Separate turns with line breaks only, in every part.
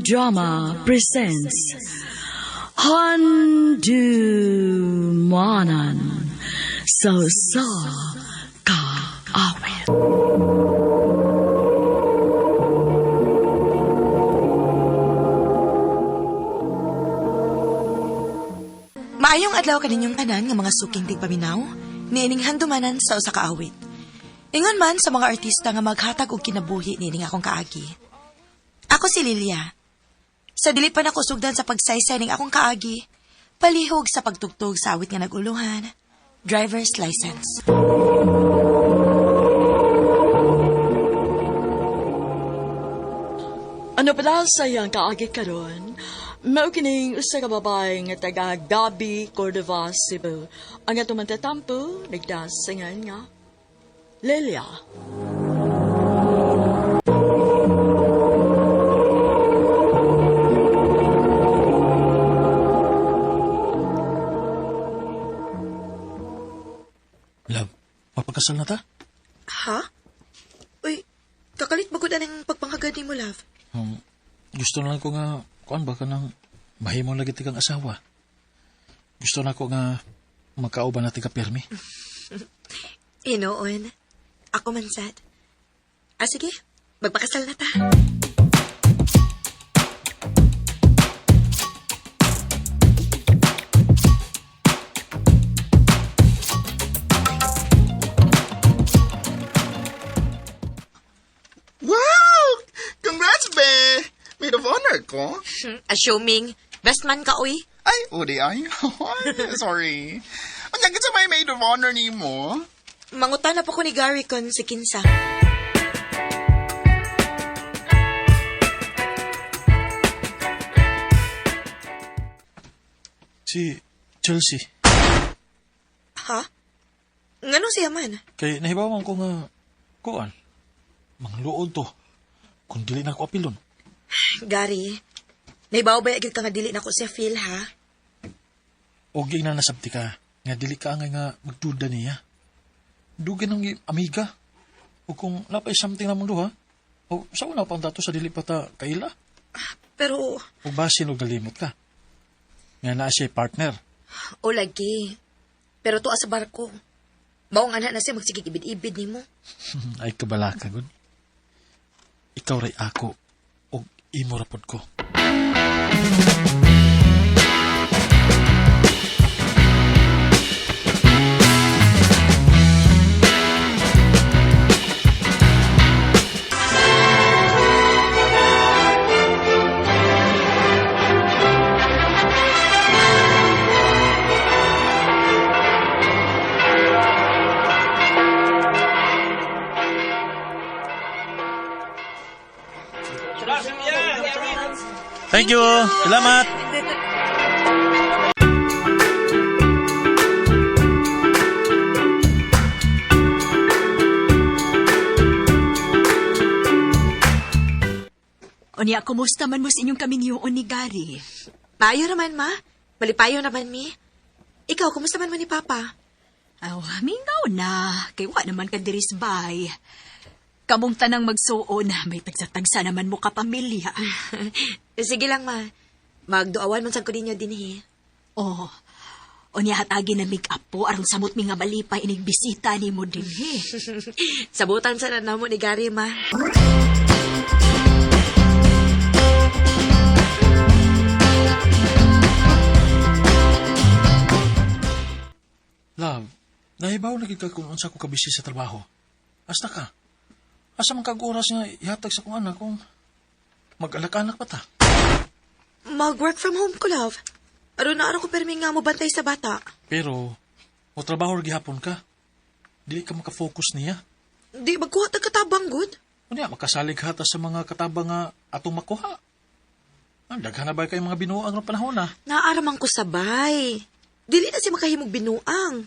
Drama presents Handumanan So Ka Awit.
Maayong adlaw kaninyong tanan nga mga suking tigpaminaw, niining handumanan sa usa ka awit. Ingon man sa mga artista nga maghatag og kinabuhi niining akong kaagi. Ako si Lilia. Sa dili pa nako sugdan sa pagsaysay ning akong kaagi, palihog sa pagtugtog sa awit nga naguluhan, driver's license.
Ano pala sayang kaagi karon? Mao kining usa ka babae nga taga Gabi, Cordova, Cebu. Ang atong mantatampo nagdasingan nga Lelia.
Love, mapagkasal na ta?
Ha? Uy, kakalit ba ko na ng pagpanghagad ni mo, love?
Gusto na lang ko nga, kuan ba ka nang mahimo lagi ti kang asawa? Gusto na ko nga makauban natin ka permi.
Inoon. Ako man sad. Sige, magpakasal na ta.
Wow! Congrats, be! Maid of honor ko.
Assuming, best man ka, uy.
Ay, udi ay. Sorry. Ang yagit sa may maid of honor ni mo.
Mangutan na po ko ni Gary kon si Kinsa.
Si Chelsea.
Ha? Nganong siya man?
Kay nahibawan ko nga, kuan, mangluod to. Kung dili na ako apilon.
Gary, naibaw ba agad ka nga dili na ko siya feel, ha?
O na nasabti ka, nga dili ka nga magduda niya. Dugan ng amiga. O kung napay something namang duha, o sa una pang dato sa dili pata kaila.
Pero,
O basin o galimot ka. Nga na siya partner.
o lagi. Pero to sa barko. Baong anak na siya magsigig ibid-ibid ni mo.
Ay kabala ka, good. Ikaw ray ako, o imo rapod ko. Thank you. Salamat.
Unya, kumusta man mo sa inyong kaminyoon ni Gary?
Maayo naman, ma. Malipayo naman, mi. Ikaw, kumusta man ni Papa?
Aw, mingaw na. Kay wa naman ka diris bay. Kamong tanang magsuon, may tagsa-tagsa naman mo kapamilya.
Sige lang, ma. Magduawan man sa ko ninyo dinhi.
Oh, unya hatagi na make-up po, arang samot mi nga balipay inig bisita ni mo din, he.
Sabutan sa nanamo ni Gary, ma.
Love, nahibaw na kita kung unsa ko kabisi sa trabaho. Hasta ka. Asa man kag oras nga ihatag sa kong anak kung mag-anak-anak pa ta.
Mag-work from home ko, love. Aron na araw ko permi nga mo bantay sa bata.
Pero, mo trabaho rin gihapon ka. Dili ka makafocus niya.
Di magkuha tag katabang, good?
Unya, makasalig ka ta sa mga katabang nga atong makuha. Daghan na ba kayo mga binuang ng panahon na?
Naaraman ko sabay. Dili na si makahimog binuang.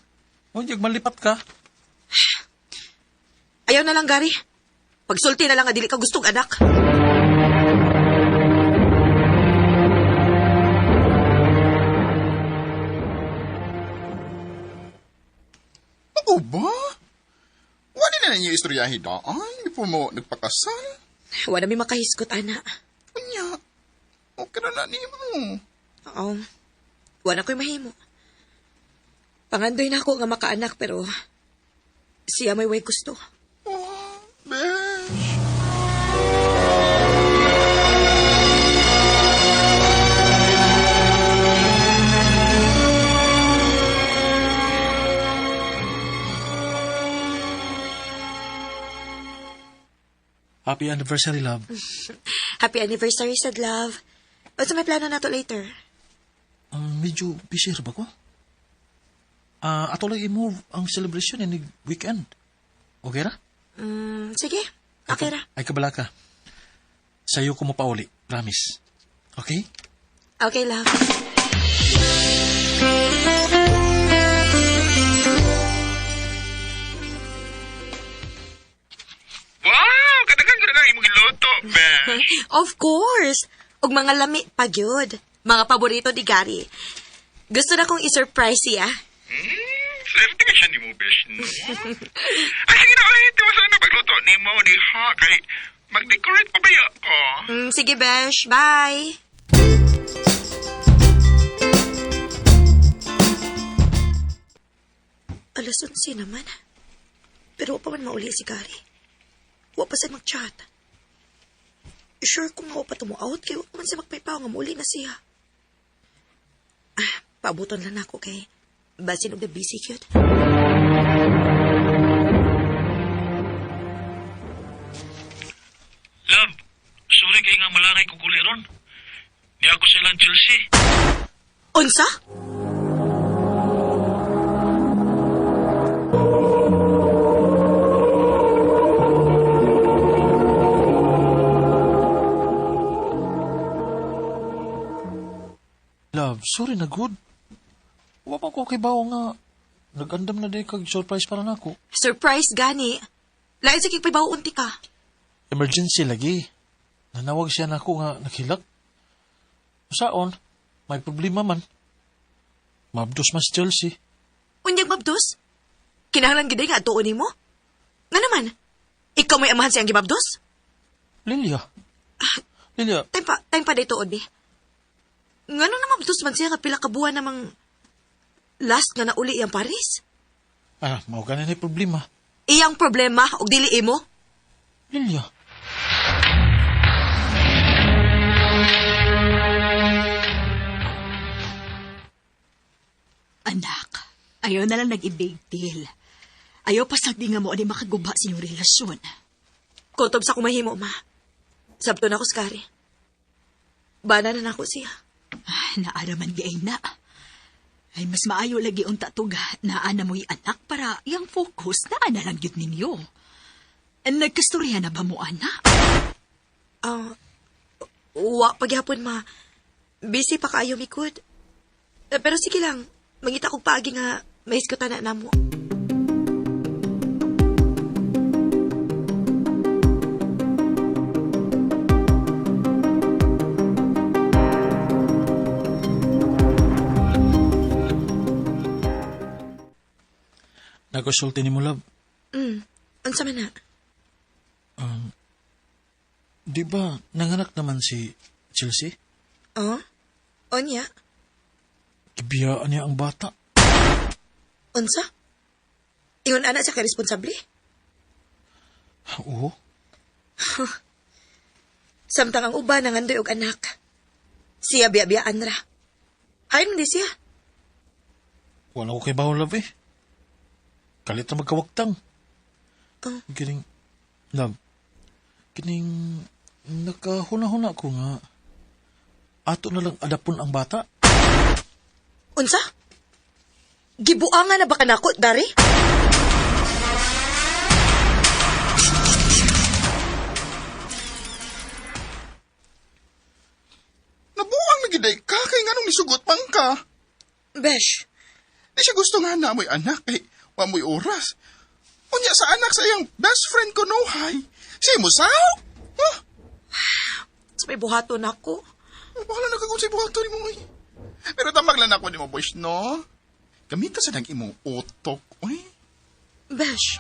O, malipat ka.
Ayaw na lang, Gary. Pagsulti na lang nga dili ka gustong anak.
Oo ba? Wala na ninyo istoryahi daan before mo nagpakasal?
Wala mi makahiskot, ana.
Unya, Okay na ni mo.
Oo. Wala ko'y mahimo. Pangandoy na ako nga makaanak pero siya may way gusto.
Oh, besh.
Happy anniversary, love.
Happy anniversary, sad love. O sa may plano na to later?
Medyo busy ba ko? Ato lang i-move ang celebration ni weekend. Okay ra?
Sige. Okay ra.
Ay kabala ka. Sa'yo ko mo pauli. Promise. Okay?
Okay, love.
Wow, kadang-kadang imong giluto, besh.
Of course. Ug mga lami pa gyud. Mga paborito ni Gary. Gusto na kong i-surprise siya.
Swerte ka siya ni mo, besh, no? Ay, sige na ulit. Tiwasan na pagluto ni mo, di ha? Kay mag-decorate pa ba ko?
Sige, Besh. Bye. Alas 11 naman. Pero wa pa man mauli si Gary. Wa pa siya mag-chat. Sure kung ako pa tumu-out, kaya wa pa man siya magpaypaw nga mauli na siya. Paabuton lang ako kay basin og na busy cute.
Love, sorry kay nga malangay ko kuli ron. Di ako silang Chelsea.
Unsa?
Love, sorry na good. Wa pa ko kay bawo nga nagandam na day kag surprise para nako.
Surprise gani. Lain sa kikpaybaw unti ka.
Emergency lagi. Nanawag siya nako nga naghilak. Saon? May problema man. Mabdos mas Chelsea.
Unyag mabdos? Kinahanglan gid nga atuon nimo? Nga naman. Ikaw may amahan siyang gimabdos?
Lilia. Lilia,
Time pa dito, Odbi. Nga na mabdos man siya nga pila ka buwan namang last nga nauli iyang Paris?
mao ka na ni problema.
Iyang problema og dili imo?
Lilia.
Anak, ayaw na lang nag-i-big deal. Ayaw pa sagdi nga mo ani makaguba sa inyong relasyon.
Kutob sa kumahimo, ma. Sabto na ako sa Gary. Bana na ako siya.
Naaraman di ay na. Ay mas maayo lagi unta tuga na ana mo'y anak para yang focus na ana lang yun ninyo. Nagkastorya na ba mo, anak?
Wa pagyapon, ma. Busy pa kaayo mikod. Pero sige lang, mangita kong paagi nga may iskutan na mo.
Nagkasulti ni mo, love.
Unsa man na?
Di ba nanganak naman si Chelsea?
Oh? Onya?
Kibiyaan niya ang bata.
Unsa? Ingon anak siya ka-responsable?
Oo.
Samtang ang uban nangandoy og anak. Siya biya-biyaan ra. Hayon di siya.
Wala ko kay bawo, love eh. Kalit na magkawagtang. Kining, love, kining nakahuna-huna ko nga ato na lang adapon ang bata.
Unsa? Gibuangan na ba kanako, Dari?
Nabuang na giday ka, kay nga nung misugot pang ka.
Besh,
Di siya gusto nga na mo'y anak, kay wamoy oras. Unya sa anak sa iyang best friend ko, no, hay. Si Musaw? Huh?
sa may buhaton ako.
Bahala na kagod sa ibuhato ni mo, ay. Pero tamag lang ako ni mo, boys, no? Gamita sa nang imong utok, uy.
Besh,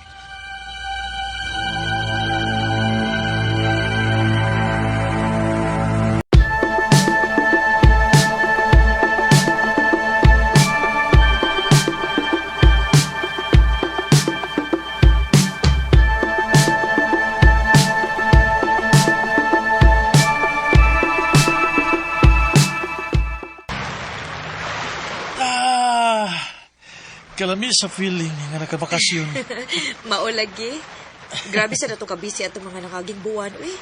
kalami sa feeling nga nakabakasyon.
Maulagi. Grabe sa nato kabisi at mga nakaging buwan. Uy,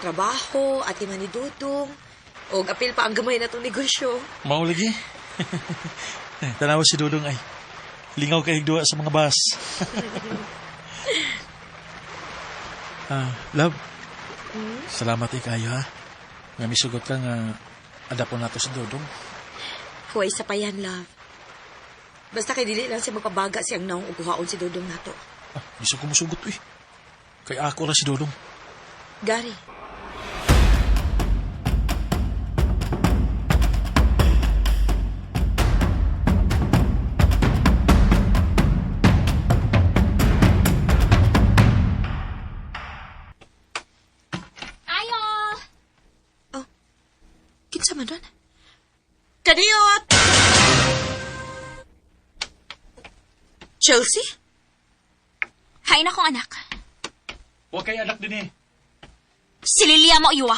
trabaho, ati man ni Dudong. O apil pa ang gamay na itong negosyo.
Maulagi. Tanawa si Dudong ay. Lingaw kay higdua sa mga bus. Love. Salamat kayo ha. Nga misugot ka nga adapon nato si Dudong.
Huway sa pa yan, love. Basta kay dili lang siya magpabaga siyang naong uguhaon si Dudong nato.
Gusto ko musugot Kay ako ra si Dudong.
Gary.
Ayo!
Oh, kinsa man doon?
Kadiyot!
Chelsea?
Hay na kong anak.
Huwag kay anak din
Si Lilia mo iwa.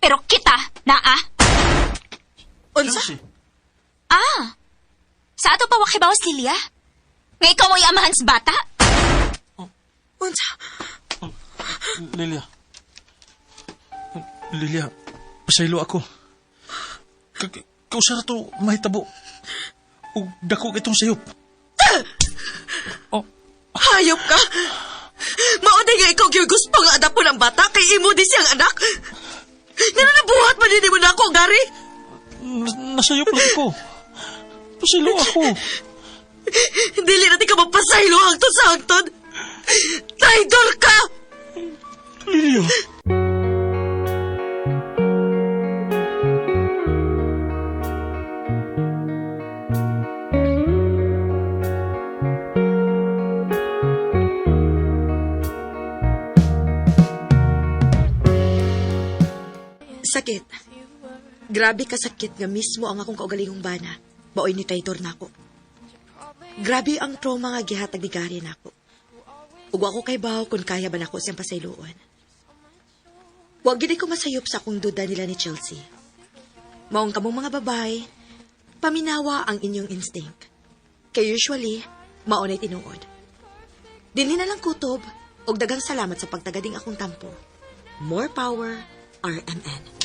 Pero kita, naa.
Unsa?
Sa ato pa wakibawas Lilia? Nga ikaw mo'y amahan sa bata?
Unsa?
Lilia. Lilia, pasaylo ako. Kausara to mahitabo. Ug dako itong sayop.
Hayop ka! Maunay nga ikaw gyud gusto nga adapon ang bata kay imo di siyang anak. Nga nabuhat man din mo na ako, Gary.
Nasayop lang ko. Pasaylo ako.
Dili natin ka magpasaylo hangtod sa hangtod. Traidor ka!
Lilia.
Sakit. Grabe ka sakit nga mismo ang akong kaugalingong bana. Baoy ni Traidor nako. Grabe ang trauma nga gihatag ni Gary nako. Ug ako kay baw kung kaya ba nako siyang pasayloon. Wa gid ko masayop sa akong duda nila ni Chelsea. Maong kamong mga babae, paminawa ang inyong instinct. Kay usually, maunay tinuod. Dinhi na lang kutob ug dagang salamat sa pagtagading akong tampo. More power, RMN.